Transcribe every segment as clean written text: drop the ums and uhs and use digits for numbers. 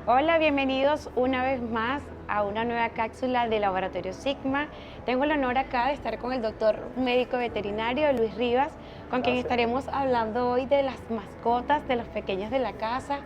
Hola, bienvenidos una vez más a una nueva cápsula de Laboratorio Sigma. Tengo el honor acá de estar con el doctor médico veterinario Luis Rivas, con quien Gracias. estaremos hablando hoy de las mascotas de los pequeños de la casa.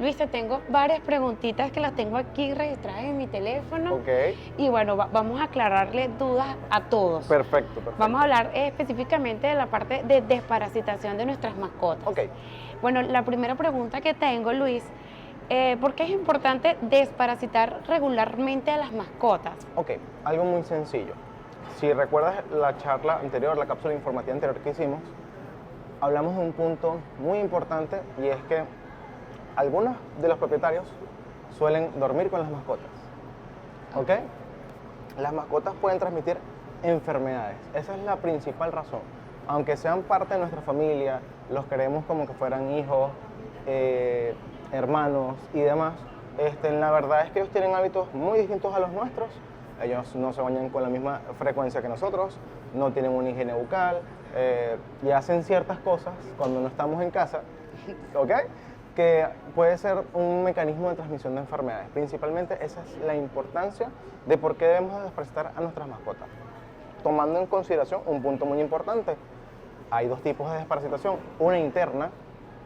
Luis, te tengo varias preguntitas que las tengo aquí registradas en mi teléfono. Ok, Y bueno, vamos a aclararle dudas a todos. perfecto, perfecto. Vamos a hablar específicamente de la parte de desparasitación de nuestras mascotas. Ok, Bueno, la primera pregunta que tengo, Luis, ¿por qué es importante desparasitar regularmente a las mascotas? ok, algo muy sencillo. Si recuerdas la charla anterior, la cápsula informativa anterior que hicimos, hablamos de un punto muy importante y es que algunos de los propietarios suelen dormir con las mascotas. ¿Ok? Las mascotas pueden transmitir enfermedades. Esa es la principal razón. Aunque sean parte de nuestra familia, los queremos como que fueran hijos, hermanos y demás, la verdad es que ellos tienen hábitos muy distintos a los nuestros. Ellos no se bañan con la misma frecuencia que nosotros, no tienen una higiene bucal y hacen ciertas cosas cuando no estamos en casa, ¿ok? Que puede ser un mecanismo de transmisión de enfermedades. Principalmente esa es la importancia de por qué debemos desparasitar a nuestras mascotas. Tomando en consideración un punto muy importante, hay dos tipos de desparasitación, una interna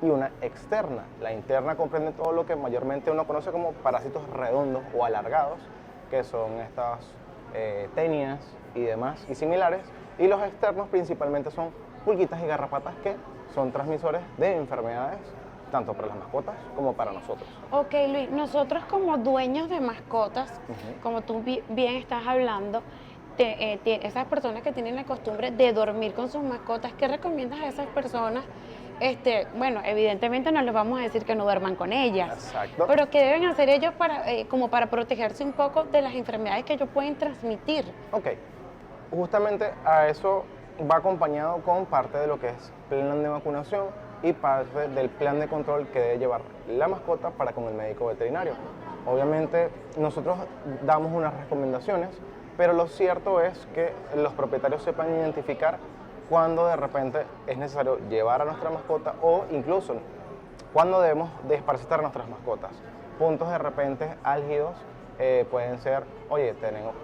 y una externa. La interna comprende todo lo que mayormente uno conoce como parásitos redondos o alargados, que son estas tenias y demás y similares, y los externos principalmente son pulguitas y garrapatas que son transmisores de enfermedades tanto para las mascotas como para nosotros. Ok, Luis, nosotros como dueños de mascotas, como tú bien estás hablando, esas personas que tienen la costumbre de dormir con sus mascotas, ¿qué recomiendas a esas personas? Bueno, evidentemente no les vamos a decir que no duerman con ellas, Exacto. pero ¿qué deben hacer ellos como para protegerse un poco de las enfermedades que ellos pueden transmitir? Ok, justamente a eso va acompañado con parte de lo que es plan de vacunación y parte del plan de control que debe llevar la mascota para con el médico veterinario. Obviamente nosotros damos unas recomendaciones, pero lo cierto es que los propietarios sepan identificar cuándo de repente es necesario llevar a nuestra mascota o incluso cuándo debemos desparasitar a nuestras mascotas. Puntos de repente álgidos pueden ser, oye,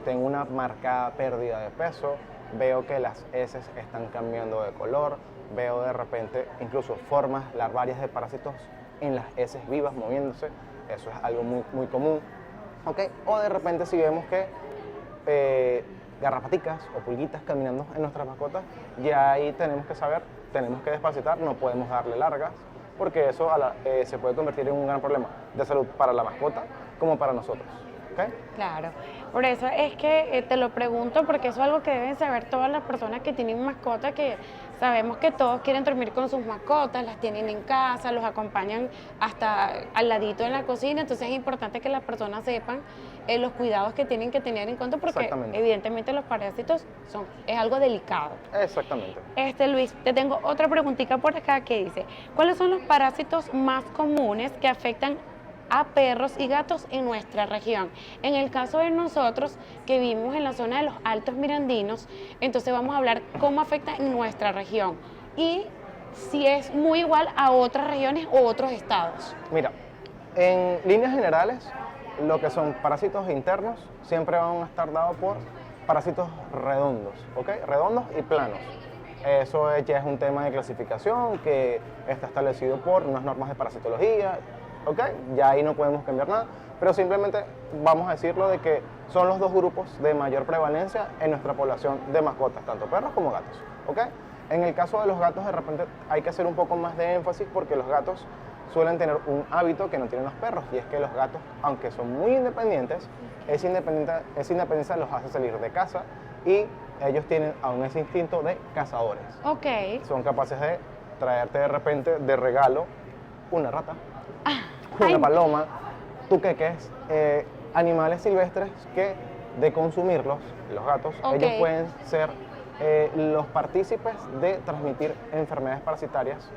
tengo una marcada pérdida de peso, veo que las heces están cambiando de color, veo de repente incluso formas larvarias de parásitos en las heces vivas moviéndose, eso es algo muy común. ¿Okay? O de repente si vemos que garrapaticas o pulguitas caminando en nuestras mascotas, ya ahí tenemos que saber, tenemos que desparasitar, no podemos darle largas, porque eso se puede convertir en un gran problema de salud para la mascota como para nosotros. ¿Okay? Claro, por eso es que te lo pregunto, porque eso es algo que deben saber todas las personas que tienen mascotas, que sabemos que todos quieren dormir con sus mascotas, las tienen en casa, los acompañan hasta al ladito en la cocina, entonces es importante que las personas sepan los cuidados que tienen que tener en cuenta, porque evidentemente los parásitos es algo delicado. Exactamente. Luis, te tengo otra preguntita por acá que dice, ¿cuáles son los parásitos más comunes que afectan a perros y gatos en nuestra región? En el caso de nosotros que vivimos en la zona de los Altos Mirandinos, entonces vamos a hablar cómo afecta en nuestra región y si es muy igual a otras regiones o otros estados. Mira, en líneas generales, lo que son parásitos internos siempre van a estar dados por parásitos redondos, ¿ok? Redondos y planos. Eso ya es un tema de clasificación que está establecido por unas normas de parasitología. ¿Ok? Ya ahí no podemos cambiar nada, pero simplemente vamos a decirlo de que son los dos grupos de mayor prevalencia en nuestra población de mascotas, tanto perros como gatos. ¿Ok? En el caso de los gatos, de repente hay que hacer un poco más de énfasis porque los gatos suelen tener un hábito que no tienen los perros, y es que los gatos, aunque son muy independientes, esa independencia los hace salir de casa y ellos tienen aún ese instinto de cazadores. Ok. Son capaces de traerte de repente de regalo una rata, una paloma, tuqueques, animales silvestres que de consumirlos, los gatos, ellos pueden ser los partícipes de transmitir enfermedades parasitarias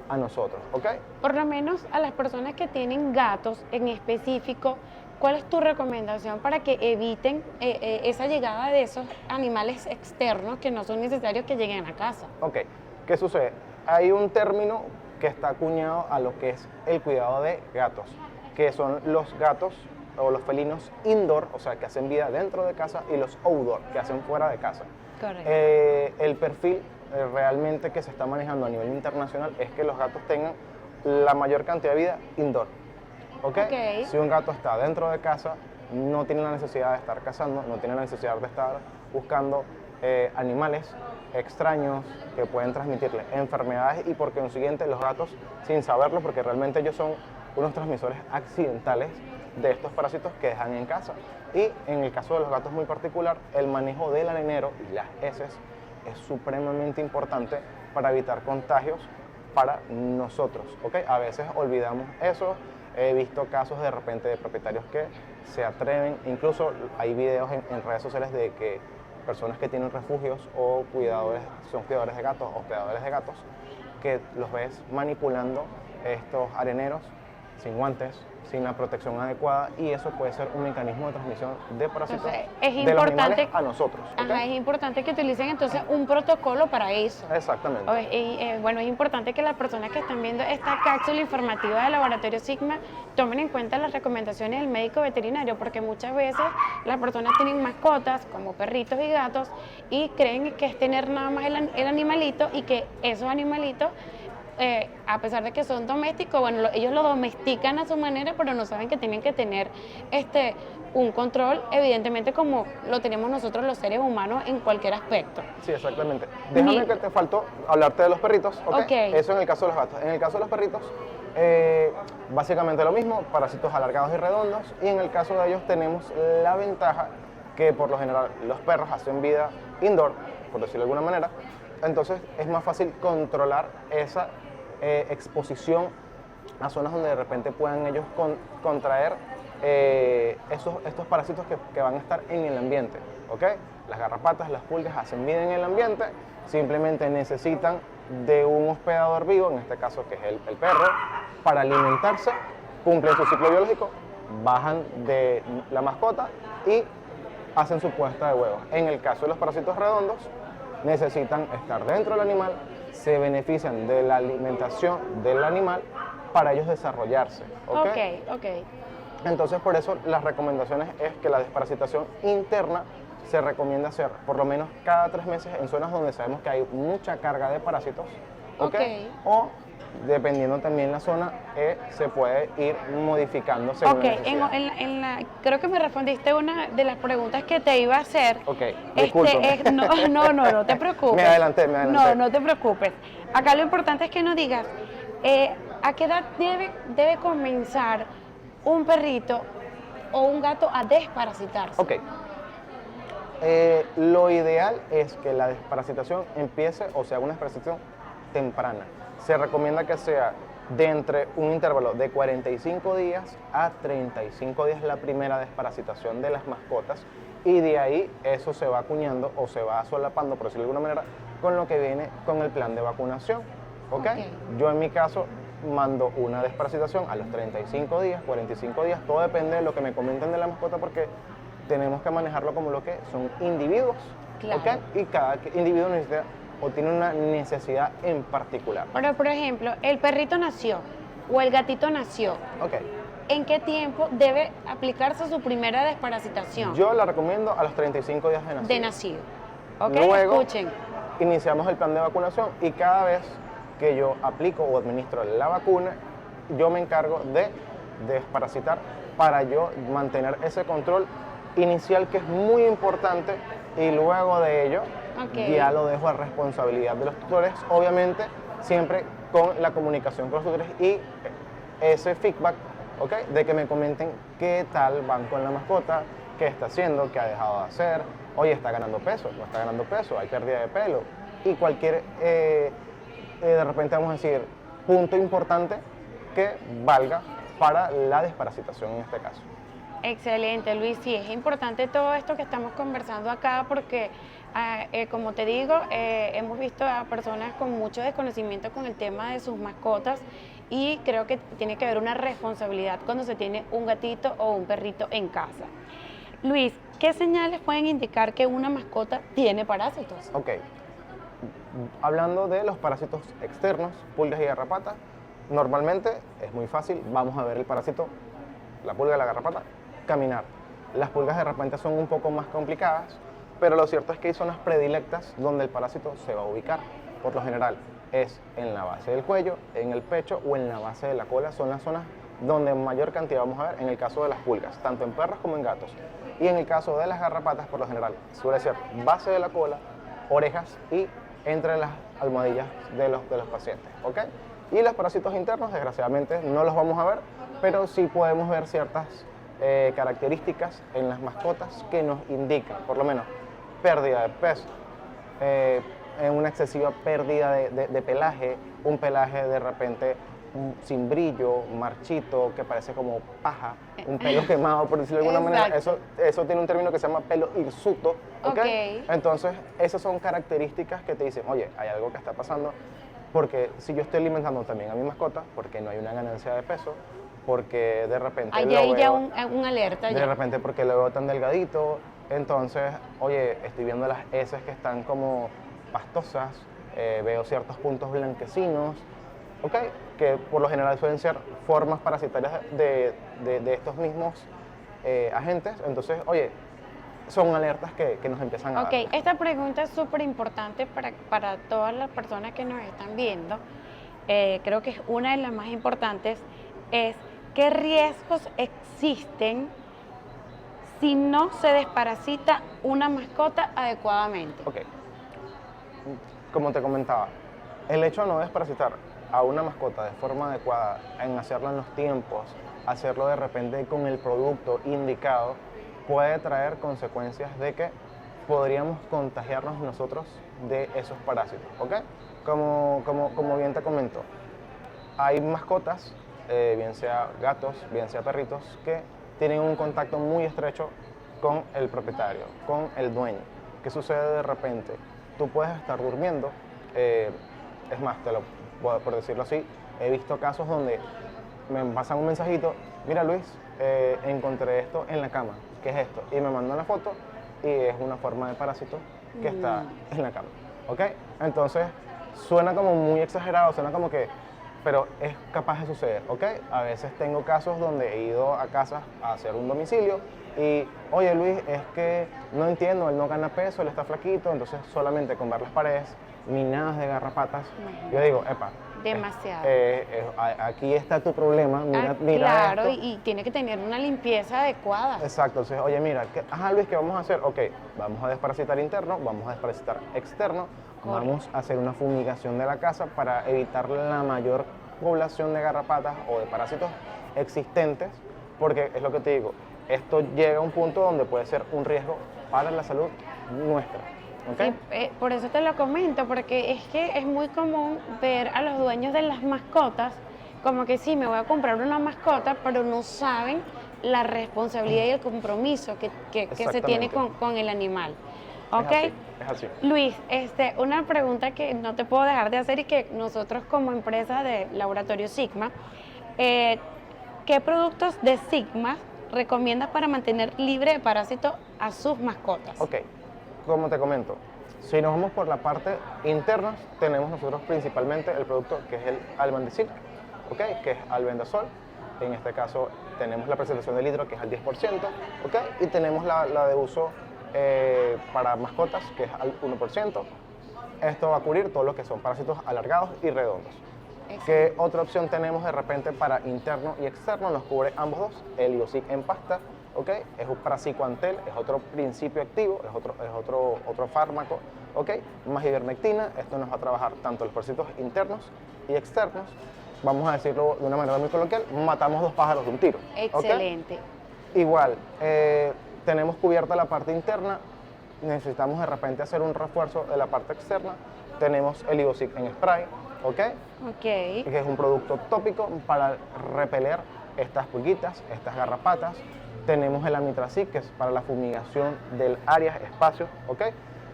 a nosotros, ¿ok? Por lo menos a las personas que tienen gatos en específico, ¿cuál es tu recomendación para que eviten esa llegada de esos animales externos que no son necesarios que lleguen a casa? Ok, ¿qué sucede? Hay un término que está acuñado a lo que es el cuidado de gatos. que son los gatos o los felinos indoor, o sea, que hacen vida dentro de casa, y los outdoor, que hacen fuera de casa. Correcto. El perfil realmente que se está manejando a nivel internacional es que los gatos tengan la mayor cantidad de vida indoor. ¿Okay? Si un gato está dentro de casa, no tiene la necesidad de estar cazando, no tiene la necesidad de estar buscando animales extraños que pueden transmitirle enfermedades, y por consiguiente los gatos, sin saberlo, porque realmente ellos son unos transmisores accidentales de estos parásitos que dejan en casa. Y en el caso de los gatos muy particular, el manejo del arenero y las heces es supremamente importante para evitar contagios para nosotros. A veces olvidamos eso. He visto casos de repente de propietarios que se atreven, incluso hay videos en redes sociales de que personas que tienen refugios o son cuidadores de gatos, hospedadores de gatos, que los ves manipulando estos areneros sin guantes, sin la protección adecuada, y eso puede ser un mecanismo de transmisión de parásitos. Entonces, es de los importante animales a nosotros. Ajá, es importante que utilicen entonces un protocolo para eso. Exactamente. Bueno, es importante que las personas que están viendo esta cápsula informativa del Laboratorio Sigma tomen en cuenta las recomendaciones del médico veterinario, porque muchas veces las personas tienen mascotas como perritos y gatos y creen que es tener nada más el animalito, y que esos animalitos, a pesar de que son domésticos, bueno, ellos lo domestican a su manera, pero no saben que tienen que tener un control, evidentemente, como lo tenemos nosotros los seres humanos en cualquier aspecto. Sí, exactamente. Déjame que te faltó hablarte de los perritos, ¿ok? Ok. Eso en el caso de los gatos. En el caso de los perritos, básicamente lo mismo, parásitos alargados y redondos, y en el caso de ellos tenemos la ventaja que por lo general los perros hacen vida indoor, por decirlo de alguna manera, entonces es más fácil controlar esa exposición a zonas donde de repente puedan ellos contraer estos parásitos que van a estar en el ambiente, ¿ok? Las garrapatas, las pulgas hacen vida en el ambiente, simplemente necesitan de un hospedador vivo, en este caso que es el perro, para alimentarse, cumplen su ciclo biológico, bajan de la mascota y hacen su puesta de huevos. En el caso de los parásitos redondos, necesitan estar dentro del animal, se benefician de la alimentación del animal para ellos desarrollarse. Ok. Entonces, por eso las recomendaciones es que la desparasitación interna se recomienda hacer por lo menos cada 3 meses en zonas donde sabemos que hay mucha carga de parásitos. O dependiendo también la zona, se puede ir modificando según la necesidad. Creo que me respondiste una de las preguntas que te iba a hacer. Discúlpame. No te preocupes. Me adelanté. No te preocupes. Acá lo importante es que nos digas, ¿a qué edad debe comenzar un perrito o un gato a desparasitarse? Lo ideal es que la desparasitación empiece, o sea, una desparasitación temprana. Se recomienda que sea de entre un intervalo de 45 días a 35 días la primera desparasitación de las mascotas, y de ahí eso se va acuñando o se va solapando, por decirlo de alguna manera, con lo que viene con el plan de vacunación. Yo en mi caso mando una desparasitación a los 35 días, 45 días, todo depende de lo que me comenten de la mascota, porque tenemos que manejarlo como lo que son individuos. Y cada individuo necesita o tiene una necesidad en particular. Ahora, por ejemplo, el perrito nació o el gatito nació. ¿En qué tiempo debe aplicarse su primera desparasitación? Yo la recomiendo a los 35 días de nacido. Luego, escuchen. Iniciamos el plan de vacunación, y cada vez que yo aplico o administro la vacuna, yo me encargo de desparasitar para yo mantener ese control inicial, que es muy importante, y luego de ello ya lo dejo a responsabilidad de los tutores, obviamente siempre con la comunicación con los tutores y ese feedback, de que me comenten qué tal van con la mascota, qué está haciendo, qué ha dejado de hacer, oye, está ganando peso, no está ganando peso, hay pérdida de pelo, y cualquier, de repente vamos a decir, punto importante que valga para la desparasitación en este caso. Excelente, Luis. Sí, es importante todo esto que estamos conversando acá, porque, como te digo, hemos visto a personas con mucho desconocimiento con el tema de sus mascotas, y creo que tiene que haber una responsabilidad cuando se tiene un gatito o un perrito en casa. Luis, ¿qué señales pueden indicar que una mascota tiene parásitos? Hablando de los parásitos externos, pulgas y garrapatas, normalmente es muy fácil, vamos a ver el parásito la pulga y la garrapata, caminar. Las pulgas de repente son un poco más complicadas, pero lo cierto es que hay zonas predilectas donde el parásito se va a ubicar. Por lo general es en la base del cuello, en el pecho o en la base de la cola. Son las zonas donde mayor cantidad vamos a ver en el caso de las pulgas, tanto en perros como en gatos. Y en el caso de las garrapatas, por lo general, suele ser base de la cola, orejas y entre las almohadillas de los pacientes, ¿ok? Y los parásitos internos, desgraciadamente, no los vamos a ver, pero sí podemos ver ciertas características en las mascotas que nos indican, por lo menos, pérdida de peso, una excesiva pérdida de pelaje, un pelaje de repente sin brillo, marchito, que parece como paja, un pelo quemado, por decirlo de alguna manera. Eso tiene un término que se llama pelo hirsuto, ¿ok? Entonces, esas son características que te dicen, oye, hay algo que está pasando, porque si yo estoy alimentando también a mi mascota, porque no hay una ganancia de peso, porque de repente hay lo ya veo, un alerta. de repente porque lo veo tan delgadito, entonces, oye, estoy viendo las heces que están como pastosas, veo ciertos puntos blanquecinos, ¿ok? Que por lo general suelen ser formas parasitarias de estos mismos agentes. Entonces, oye, son alertas que nos empiezan a dar. Ok, esta pregunta es súper importante para todas las personas que nos están viendo. Creo que es una de las más importantes, es ¿qué riesgos existen si no se desparasita una mascota adecuadamente? Ok, como te comentaba, el hecho de no desparasitar a una mascota de forma adecuada, en hacerlo en los tiempos, hacerlo de repente con el producto indicado, puede traer consecuencias de que podríamos contagiarnos nosotros de esos parásitos, ¿ok? Como bien te comento, hay mascotas, bien sea gatos, bien sea perritos, que tienen un contacto muy estrecho con el propietario, con el dueño. ¿Qué sucede de repente? Tú puedes estar durmiendo, es más, por decirlo así, he visto casos donde me pasan un mensajito, mira Luis, encontré esto en la cama, ¿qué es esto? Y me mandan la foto y es una forma de parásito que está en la cama, ¿ok? Entonces, suena como muy exagerado, suena como que, pero es capaz de suceder, ¿ok? A veces tengo casos donde he ido a casas a hacer un domicilio y, oye Luis, es que no entiendo, él no gana peso, él está flaquito, entonces solamente con ver las paredes minadas de garrapatas, yo digo, epa, demasiado. Aquí está tu problema, mira claro, esto. y tiene que tener una limpieza adecuada. Exacto, entonces, oye, mira, ajá Luis, ¿qué vamos a hacer? Ok, vamos a desparasitar interno, vamos a desparasitar externo, vamos a hacer una fumigación de la casa para evitar la mayor población de garrapatas o de parásitos existentes, porque es lo que te digo, esto llega a un punto donde puede ser un riesgo para la salud nuestra. ¿Okay? Sí, por eso te lo comento, porque es que es muy común ver a los dueños de las mascotas como que sí, me voy a comprar una mascota, pero no saben la responsabilidad y el compromiso que se tiene con el animal. ¿Ok? Es así. Luis, una pregunta que no te puedo dejar de hacer y que nosotros como empresa de Laboratorio Sigma, ¿qué productos de Sigma recomiendas para mantener libre de parásitos a sus mascotas? Ok. Como te comento, si nos vamos por la parte interna, tenemos nosotros principalmente el producto que es el Albendazole, ¿okay? Que es albendazol. En este caso tenemos la presentación de litro que es al 10%, ¿okay? Y tenemos la de uso para mascotas que es al 1%. Esto va a cubrir todo lo que son parásitos alargados y redondos. ¿Qué otra opción tenemos de repente para interno y externo? Nos cubre ambos dos, el Igosic en pasta. ¿Okay? Es un paracicoantel, es otro principio activo, es otro fármaco, ¿okay? Más ivermectina. Esto nos va a trabajar tanto los parásitos internos y externos. Vamos a decirlo de una manera muy coloquial, matamos dos pájaros de un tiro. Excelente. ¿Okay? Igual, tenemos cubierta la parte interna, necesitamos de repente hacer un refuerzo de la parte externa. Tenemos el Igosic en spray, ¿okay? Que es un producto tópico para repeler estas pulguitas, estas garrapatas. Tenemos el Amitracid, que es para la fumigación del área, espacios, ¿ok?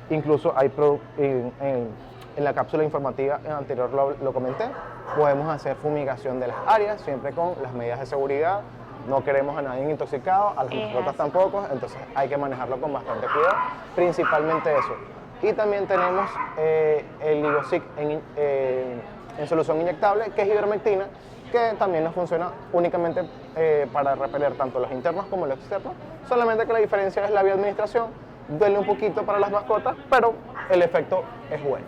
Incluso hay en la cápsula informativa anterior lo comenté, podemos hacer fumigación de las áreas, siempre con las medidas de seguridad. No queremos a nadie intoxicado, a las mascotas tampoco, entonces hay que manejarlo con bastante cuidado, principalmente eso. Y también tenemos el Igosic en solución inyectable, que es ivermectina, que también nos funciona únicamente para repeler tanto los internos como los externos, solamente que la diferencia es la vía de administración, duele un poquito para las mascotas, pero el efecto es bueno.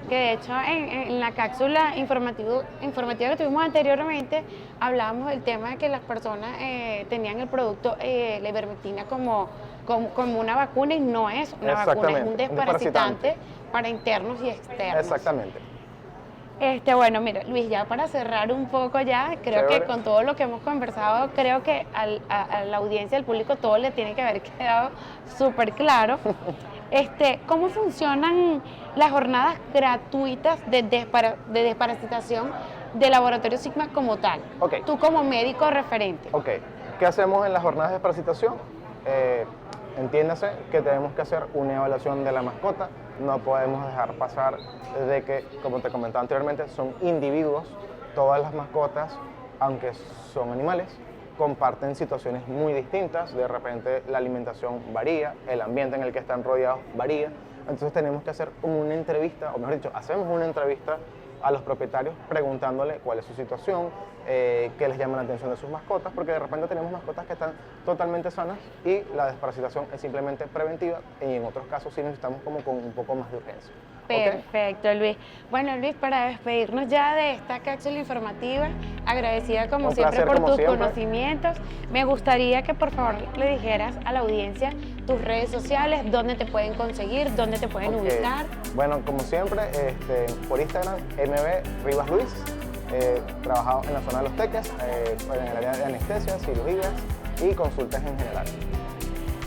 Que de hecho en la cápsula informativa que tuvimos anteriormente hablábamos del tema de que las personas tenían el producto la ivermectina como una vacuna, y no es una vacuna, es un desparasitante para internos y externos. Exactamente. Bueno, mira, Luis, ya para cerrar un poco ya, creo que con todo lo que hemos conversado, creo que a la audiencia, al público, todo le tiene que haber quedado súper claro. ¿Cómo funcionan las jornadas gratuitas de desparasitación de Laboratorio Sigma como tal? Okay. Tú como médico referente. Ok, ¿qué hacemos en las jornadas de desparasitación? Entiéndase que tenemos que hacer una evaluación de la mascota. No podemos dejar pasar de que, como te comentaba anteriormente, son individuos. Todas las mascotas, aunque son animales, comparten situaciones muy distintas. De repente la alimentación varía, el ambiente en el que están rodeados varía. Entonces tenemos que hacer una entrevista, o mejor dicho, hacemos una entrevista a los propietarios preguntándole cuál es su situación, qué les llama la atención de sus mascotas, porque de repente tenemos mascotas que están totalmente sanas y la desparasitación es simplemente preventiva, y en otros casos sí necesitamos como con un poco más de urgencia. Perfecto, ¿okay? Luis. Bueno, Luis, para despedirnos ya de esta cápsula informativa, agradecida como siempre por tus conocimientos, me gustaría que por favor le dijeras a la audiencia tus redes sociales, dónde te pueden conseguir, dónde te pueden ubicar. Bueno, como siempre, por Instagram, MB Rivas Luis, trabajado en la zona de Los Teques, en el área de anestesia, cirugías y consultas en general.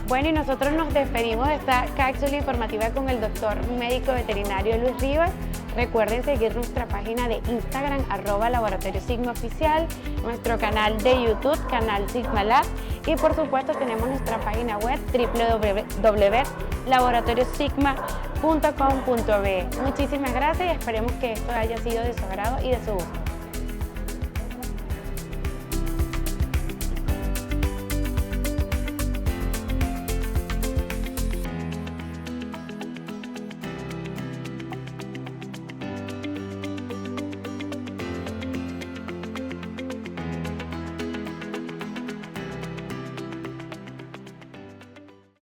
Bueno, y nosotros nos despedimos de esta cápsula informativa con el doctor médico veterinario Luis Rivas. Recuerden seguir nuestra página de Instagram, @Laboratorio Sigma Oficial, nuestro canal de YouTube, canal Sigma Lab, y por supuesto tenemos nuestra página web www.laboratoriosigma.com.be. Muchísimas gracias y esperemos que esto haya sido de su agrado y de su gusto.